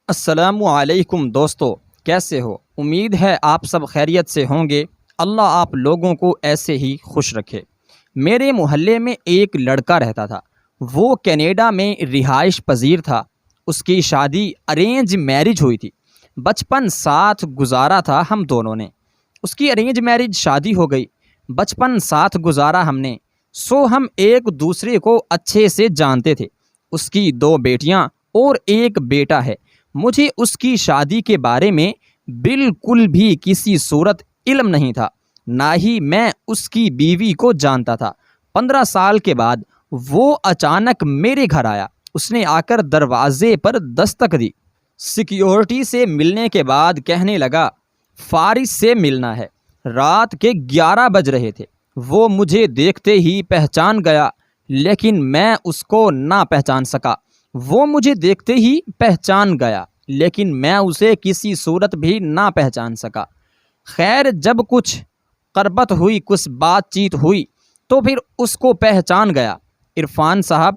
السلام علیکم دوستو، کیسے ہو؟ امید ہے آپ سب خیریت سے ہوں گے۔ اللہ آپ لوگوں کو ایسے ہی خوش رکھے۔ میرے محلے میں ایک لڑکا رہتا تھا۔ وہ کینیڈا میں رہائش پذیر تھا۔ اس کی شادی ارینج میرج ہوئی تھی۔ بچپن ساتھ گزارا تھا ہم دونوں نے۔ اس کی ارینج میرج شادی ہو گئی۔ بچپن ساتھ گزارا ہم نے، سو ہم ایک دوسرے کو اچھے سے جانتے تھے۔ اس کی 2 بیٹیاں اور ایک بیٹا ہے۔ مجھے اس کی شادی کے بارے میں بالکل بھی کسی صورت علم نہیں تھا، نہ ہی میں اس کی بیوی کو جانتا تھا۔ 15 سال کے بعد وہ اچانک میرے گھر آیا۔ اس نے آ کر دروازے پر دستک دی۔ سیکیورٹی سے ملنے کے بعد کہنے لگا، فارس سے ملنا ہے۔ رات کے 11 بج رہے تھے۔ وہ مجھے دیکھتے ہی پہچان گیا، لیکن میں اس کو نہ پہچان سکا۔ وہ مجھے دیکھتے ہی پہچان گیا، لیکن میں اسے کسی صورت بھی نہ پہچان سکا۔ خیر، جب کچھ قربت ہوئی، کچھ بات چیت ہوئی، تو پھر اس کو پہچان گیا۔ عرفان صاحب،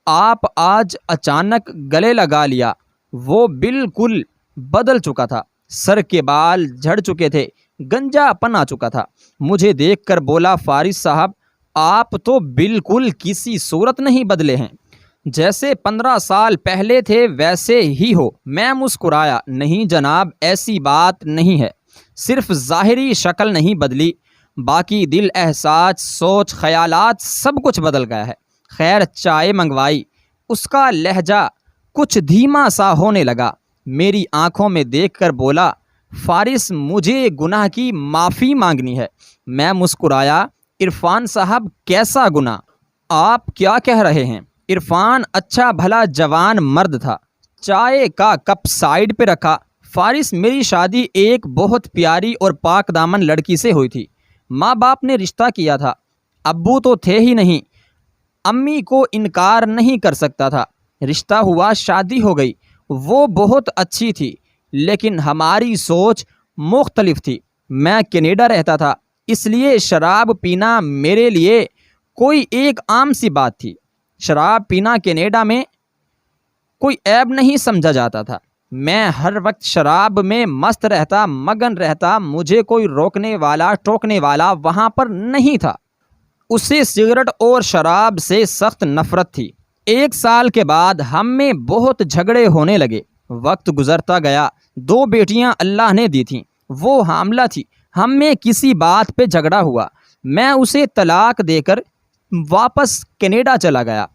آپ آج اچانک گلے لگا لیا۔ وہ بالکل بدل چکا تھا۔ سر کے بال جھڑ چکے تھے، گنجا پن آ چکا تھا۔ مجھے دیکھ کر بولا، فارس صاحب، آپ تو بالکل کسی صورت نہیں بدلے ہیں، جیسے 15 سال پہلے تھے ویسے ہی ہو۔ میں مسکرایا، نہیں جناب، ایسی بات نہیں ہے، صرف ظاہری شکل نہیں بدلی، باقی دل، احساس، سوچ، خیالات سب کچھ بدل گیا ہے۔ خیر، چائے منگوائی۔ اس کا لہجہ کچھ دھیما سا ہونے لگا۔ میری آنکھوں میں دیکھ کر بولا، فارس، مجھے گناہ کی معافی مانگنی ہے۔ میں مسکرایا، عرفان صاحب، کیسا گناہ؟ آپ کیا کہہ رہے ہیں؟ عرفان اچھا بھلا جوان مرد تھا۔ چائے کا کپ سائیڈ پہ رکھا۔ فارس، میری شادی ایک بہت پیاری اور پاک دامن لڑکی سے ہوئی تھی۔ ماں باپ نے رشتہ کیا تھا، ابو تو تھے ہی نہیں، امی کو انکار نہیں کر سکتا تھا۔ رشتہ ہوا، شادی ہو گئی۔ وہ بہت اچھی تھی، لیکن ہماری سوچ مختلف تھی۔ میں کینیڈا رہتا تھا، اس لیے شراب پینا میرے لیے کوئی ایک عام سی بات تھی۔ شراب پینا کینیڈا میں کوئی عیب نہیں سمجھا جاتا تھا۔ میں ہر وقت شراب میں مست رہتا، مگن رہتا۔ مجھے کوئی روکنے والا، ٹوکنے والا وہاں پر نہیں تھا۔ اسے سگریٹ اور شراب سے سخت نفرت تھی۔ 1 سال کے بعد ہم میں بہت جھگڑے ہونے لگے۔ وقت گزرتا گیا۔ 2 بیٹیاں اللہ نے دی تھیں۔ وہ حاملہ تھی۔ ہم میں کسی بات پہ جھگڑا ہوا۔ میں اسے طلاق دے کر واپس کینیڈا چلا گیا۔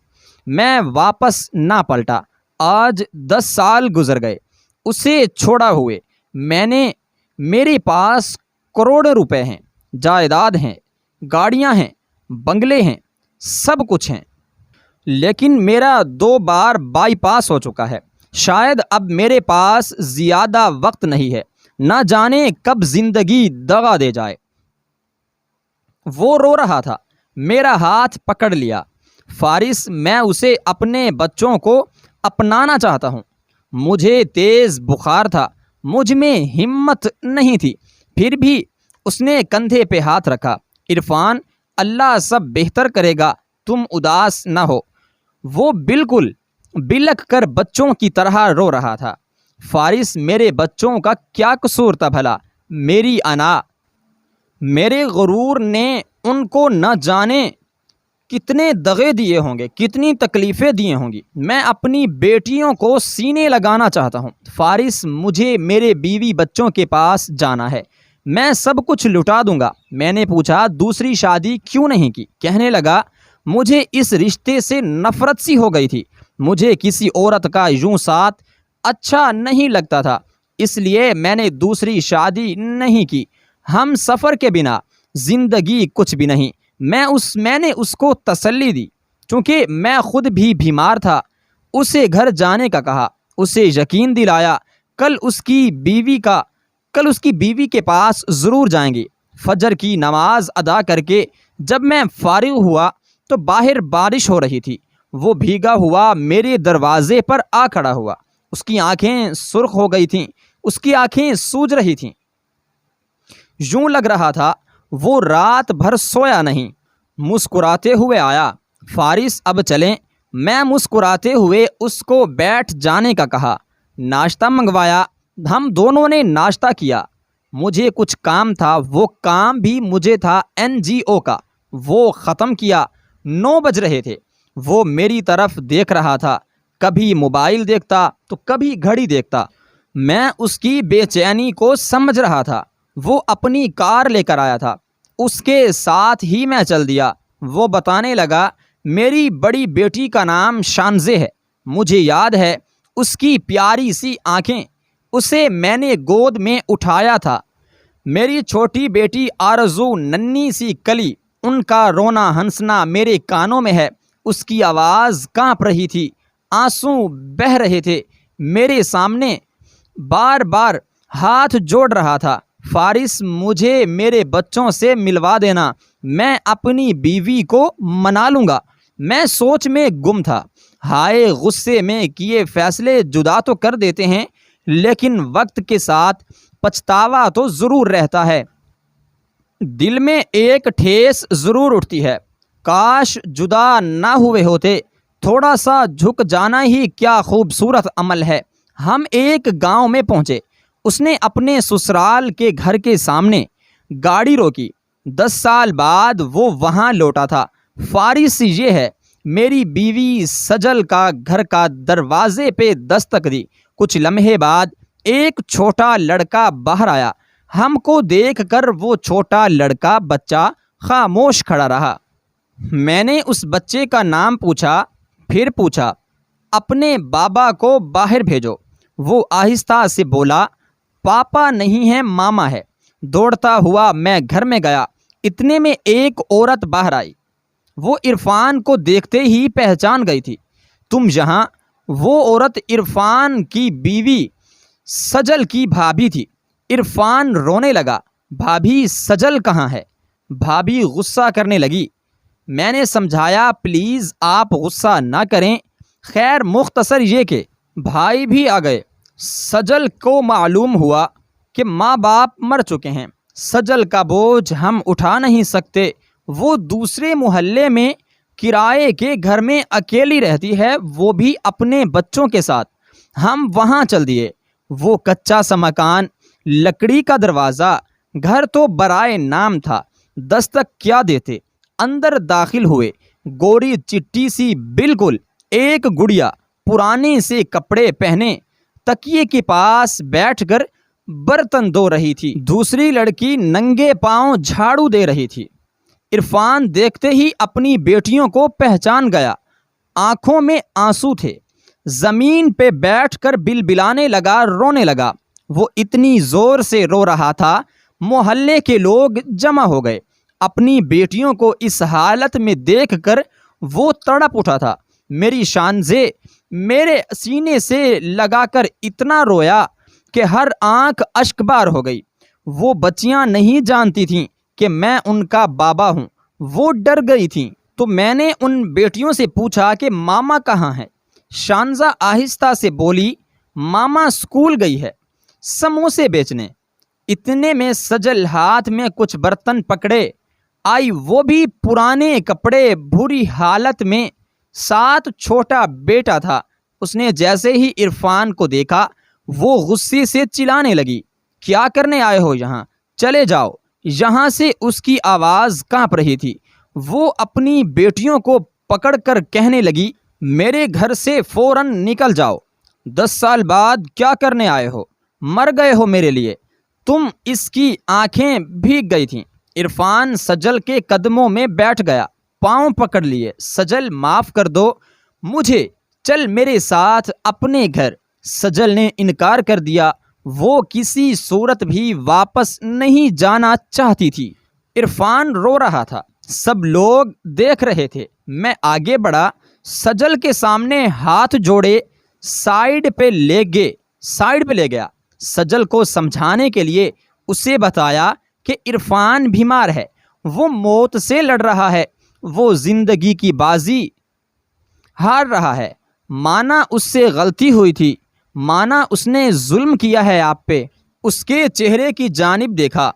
میں واپس نہ پلٹا۔ آج 10 سال گزر گئے اسے چھوڑا ہوئے۔ میرے پاس کروڑوں روپے ہیں، جائیداد ہیں، گاڑیاں ہیں، بنگلے ہیں، سب کچھ ہیں، لیکن میرا 2 بار بائی پاس ہو چکا ہے۔ شاید اب میرے پاس زیادہ وقت نہیں ہے، نہ جانے کب زندگی دغا دے جائے۔ وہ رو رہا تھا۔ میرا ہاتھ پکڑ لیا۔ فارس، میں اسے اپنے بچوں کو اپنانا چاہتا ہوں۔ مجھے تیز بخار تھا، مجھ میں ہمت نہیں تھی، پھر بھی اس نے کندھے پہ ہاتھ رکھا۔ عرفان، اللہ سب بہتر کرے گا، تم اداس نہ ہو۔ وہ بالکل بلک کر بچوں کی طرح رو رہا تھا۔ فارس، میرے بچوں کا کیا قصور تھا بھلا؟ میری انا، میرے غرور نے ان کو نہ جانے کتنے دغے دیے ہوں گے، کتنی تکلیفیں دیے ہوں گی۔ میں اپنی بیٹیوں کو سینے لگانا چاہتا ہوں۔ فارس، مجھے میرے بیوی بچوں کے پاس جانا ہے، میں سب کچھ لٹا دوں گا۔ میں نے پوچھا، دوسری شادی کیوں نہیں کی؟ کہنے لگا، مجھے اس رشتے سے نفرت سی ہو گئی تھی۔ مجھے کسی عورت کا یوں ساتھ اچھا نہیں لگتا تھا، اس لیے میں نے دوسری شادی نہیں کی۔ ہم سفر کے بنا زندگی کچھ بھی نہیں۔ میں نے اس کو تسلی دی، چونکہ میں خود بھی بیمار تھا۔ اسے گھر جانے کا کہا، اسے یقین دلایا کل اس کی بیوی کے پاس ضرور جائیں گے۔ فجر کی نماز ادا کر کے جب میں فارغ ہوا تو باہر بارش ہو رہی تھی۔ وہ بھیگا ہوا میرے دروازے پر آ کھڑا ہوا۔ اس کی آنکھیں سرخ ہو گئی تھیں، اس کی آنکھیں سوج رہی تھیں۔ یوں لگ رہا تھا وہ رات بھر سویا نہیں۔ مسکراتے ہوئے آیا، فارس اب چلیں۔ میں مسکراتے ہوئے اس کو بیٹھ جانے کا کہا۔ ناشتہ منگوایا، ہم دونوں نے ناشتہ کیا۔ مجھے کچھ کام تھا، وہ کام بھی مجھے تھا NGO کا، وہ ختم کیا۔ 9 بج رہے تھے۔ وہ میری طرف دیکھ رہا تھا، کبھی موبائل دیکھتا تو کبھی گھڑی دیکھتا۔ میں اس کی بے چینی کو سمجھ رہا تھا۔ وہ اپنی کار لے کر آیا تھا، اس کے ساتھ ہی میں چل دیا۔ وہ بتانے لگا، میری بڑی بیٹی کا نام شانزے ہے، مجھے یاد ہے اس کی پیاری سی آنکھیں، اسے میں نے گود میں اٹھایا تھا۔ میری چھوٹی بیٹی آرزو، ننھی سی کلی، ان کا رونا ہنسنا میرے کانوں میں ہے۔ اس کی آواز کانپ رہی تھی، آنسو بہہ رہے تھے۔ میرے سامنے بار بار ہاتھ جوڑ رہا تھا، فارس مجھے میرے بچوں سے ملوا دینا، میں اپنی بیوی کو منا لوں گا۔ میں سوچ میں گم تھا۔ ہائے، غصے میں کیے فیصلے جدا تو کر دیتے ہیں، لیکن وقت کے ساتھ پچھتاوا تو ضرور رہتا ہے۔ دل میں ایک ٹھیس ضرور اٹھتی ہے، کاش جدا نہ ہوئے ہوتے۔ تھوڑا سا جھک جانا ہی کیا خوبصورت عمل ہے۔ ہم ایک گاؤں میں پہنچے۔ اس نے اپنے سسرال کے گھر کے سامنے گاڑی روکی۔ 10 سال بعد وہ وہاں لوٹا تھا۔ فارس یہ ہے، میری بیوی سجل کا گھر کا دروازے پہ دستک دی۔ کچھ لمحے بعد ایک چھوٹا لڑکا باہر آیا۔ ہم کو دیکھ کر وہ چھوٹا لڑکا بچہ خاموش کھڑا رہا۔ میں نے اس بچے کا نام پوچھا، پھر پوچھا، اپنے بابا کو باہر بھیجو۔ وہ آہستہ سے بولا، پاپا نہیں ہے، ماما ہے۔ دوڑتا ہوا میں گھر میں گیا۔ اتنے میں ایک عورت باہر آئی۔ وہ عرفان کو دیکھتے ہی پہچان گئی تھی۔ تم یہاں؟ وہ عورت عرفان کی بیوی سجل کی بھابھی تھی۔ عرفان رونے لگا، بھابھی سجل کہاں ہے؟ بھابھی غصہ کرنے لگی۔ میں نے سمجھایا، پلیز آپ غصہ نہ کریں۔ خیر، مختصر یہ کہ بھائی بھی آ گئے۔ سجل کو معلوم ہوا کہ ماں باپ مر چکے ہیں۔ سجل کا بوجھ ہم اٹھا نہیں سکتے۔ وہ دوسرے محلے میں کرائے کے گھر میں اکیلی رہتی ہے، وہ بھی اپنے بچوں کے ساتھ۔ ہم وہاں چل دیے۔ وہ کچا سا مکان، لکڑی کا دروازہ، گھر تو برائے نام تھا، دستک کیا دیتے۔ اندر داخل ہوئے۔ گوری چٹی سی بالکل ایک گڑیا، پرانے سے کپڑے پہنے، تکیے کے پاس بیٹھ کر برتن دھو رہی تھی۔ دوسری لڑکی ننگے پاؤں جھاڑو دے رہی تھی۔ عرفان دیکھتے ہی اپنی بیٹیوں کو پہچان گیا۔ آنکھوں میں آنسو تھے۔ زمین پہ بیٹھ کر بلبلانے لگا، رونے لگا۔ وہ اتنی زور سے رو رہا تھا، محلے کے لوگ جمع ہو گئے۔ اپنی بیٹیوں کو اس حالت میں دیکھ کر وہ تڑپ اٹھا تھا۔ میری شانزے میرے سینے سے لگا کر اتنا رویا کہ ہر آنکھ اشکبار ہو گئی۔ وہ بچیاں نہیں جانتی تھیں کہ میں ان کا بابا ہوں۔ وہ ڈر گئی تھیں۔ تو میں نے ان بیٹیوں سے پوچھا کہ ماما کہاں ہے؟ شانزہ آہستہ سے بولی، ماما اسکول گئی ہے، سموسے بیچنے۔ اتنے میں سجل ہاتھ میں کچھ برتن پکڑے آئی، وہ بھی پرانے کپڑے، بری حالت میں، ساتھ چھوٹا بیٹا تھا۔ اس نے جیسے ہی عرفان کو دیکھا، وہ غصے سے چلانے لگی، کیا کرنے آئے ہو یہاں؟ چلے جاؤ یہاں سے۔ اس کی آواز کانپ رہی تھی۔ وہ اپنی بیٹیوں کو پکڑ کر کہنے لگی، میرے گھر سے فوراً نکل جاؤ۔ 10 سال بعد کیا کرنے آئے ہو؟ مر گئے ہو میرے لیے۔ تم اس کی آنکھیں بھیگ گئی تھیں۔ عرفان سجل کے قدموں میں بیٹھ گیا، پاؤں پکڑ لیے۔ سجل، معاف کر دو مجھے، چل میرے ساتھ اپنے گھر۔ سجل نے انکار کر دیا، وہ کسی صورت بھی واپس نہیں جانا چاہتی تھی۔ عرفان رو رہا تھا، سب لوگ دیکھ رہے تھے۔ میں آگے بڑھا، سجل کے سامنے ہاتھ جوڑے سائیڈ پہ لے گیا۔ سجل کو سمجھانے کے لیے اسے بتایا کہ عرفان بیمار ہے، وہ موت سے لڑ رہا ہے، وہ زندگی کی بازی ہار رہا ہے۔ مانا اس سے غلطی ہوئی تھی، مانا اس نے ظلم کیا ہے آپ پہ۔ اس کے چہرے کی جانب دیکھا،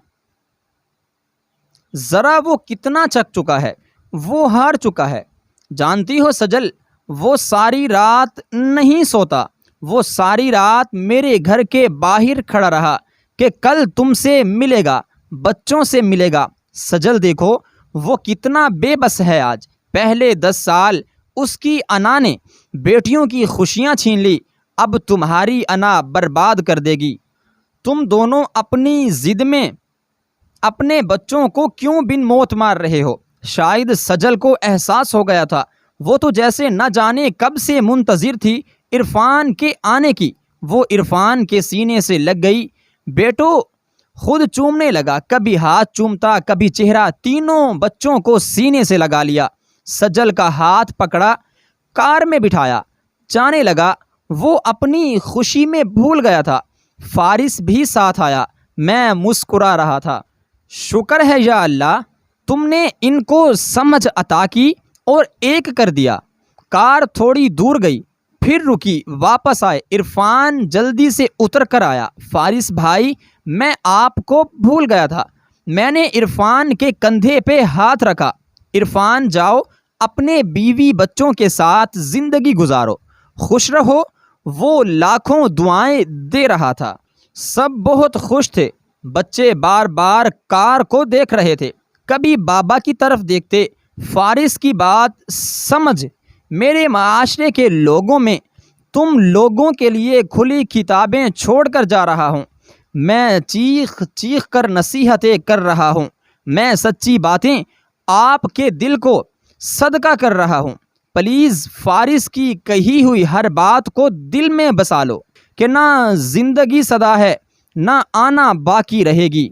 ذرا وہ کتنا چک چکا ہے، وہ ہار چکا ہے۔ جانتی ہو سجل، وہ ساری رات نہیں سوتا، وہ ساری رات میرے گھر کے باہر کھڑا رہا کہ کل تم سے ملے گا، بچوں سے ملے گا۔ سجل دیکھو وہ کتنا بے بس ہے آج۔ پہلے 10 سال اس کی انا نے بیٹیوں کی خوشیاں چھین لی، اب تمہاری انا برباد کر دے گی۔ تم دونوں اپنی ضد میں اپنے بچوں کو کیوں بن موت مار رہے ہو؟ شاید سجل کو احساس ہو گیا تھا، وہ تو جیسے نہ جانے کب سے منتظر تھی عرفان کے آنے کی۔ وہ عرفان کے سینے سے لگ گئی، بیٹو خود چومنے لگا، کبھی ہاتھ چومتا کبھی چہرہ، تینوں بچوں کو سینے سے لگا لیا۔ سجل کا ہاتھ پکڑا، کار میں بٹھایا، جانے لگا۔ وہ اپنی خوشی میں بھول گیا تھا۔ فارس بھی ساتھ آیا، میں مسکرا رہا تھا، شکر ہے یا اللہ تم نے ان کو سمجھ عطا کی اور ایک کر دیا۔ کار تھوڑی دور گئی، پھر رکی، واپس آئے۔ عرفان جلدی سے اتر کر آیا، فارس بھائی میں آپ کو بھول گیا تھا۔ میں نے عرفان کے کندھے پہ ہاتھ رکھا، عرفان جاؤ اپنے بیوی بچوں کے ساتھ زندگی گزارو، خوش رہو۔ وہ لاکھوں دعائیں دے رہا تھا، سب بہت خوش تھے۔ بچے بار بار کار کو دیکھ رہے تھے، کبھی بابا کی طرف دیکھتے۔ فارس کی بات سمجھ، میرے معاشرے کے لوگوں میں تم لوگوں کے لیے کھلی کتابیں چھوڑ کر جا رہا ہوں۔ میں چیخ چیخ کر نصیحتیں کر رہا ہوں، میں سچی باتیں آپ کے دل کو صدقہ کر رہا ہوں۔ پلیز فارس کی کہی ہوئی ہر بات کو دل میں بسا لو کہ نہ زندگی سدا ہے، نہ آنا باقی رہے گی۔